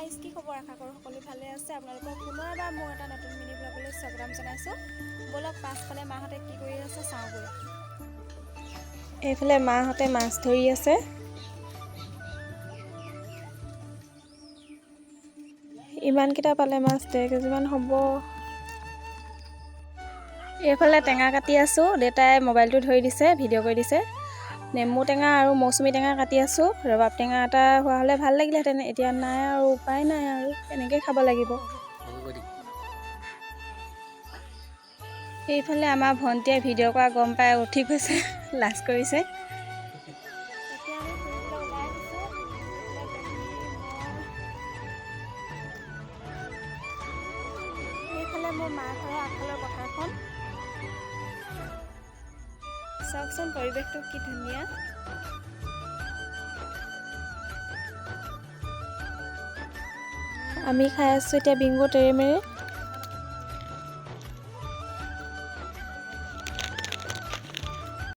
guys কি খবৰ আশা কৰোঁ সকলো ভালে আছে আপোনালোকক পুনৰ এবাৰ মোৰ এটা নতুন মিনি ব্লগলৈ স্বাগতম জনাইছোঁ বলক পাছফালে মাহঁতে কি কৰি আছে চাওঁগৈ এইফালে মাহঁতে মাছ ধৰি আছে ইমানকেইটা পালে মাছ 1.5 কেজিমান হ'ব এইফালে টেঙা কাটি আছোঁ দেউতাই মোবাইলটো ধৰি দিছে ভিডিঅ' কৰি দিছে নেমু টেঙা আৰু মৌচুমী টেঙা কাটি আছোঁ ৰবাব টেঙা এটা হোৱা হ'লে ভাল লাগিলেহেঁতেন এতিয়া নাই আৰু উপায় নাই আৰু এনেকৈ খাব লাগিব এইফালে আমাৰ ভণ্টিয়ে ভিডিঅ' কৰা গম পাই উঠি গৈছে লাজ কৰিছে এতিয়া আমি ফুৰিবলৈ ওলাই আহিছোঁ এইফালে মোৰ মা ঘৰৰ আগফালৰ পথাৰখন চাওকচোন পৰিৱেশটো কি ধুনীয়া আমি খাই আছোঁ এতিয়া বিংগো তেৰেমেৰে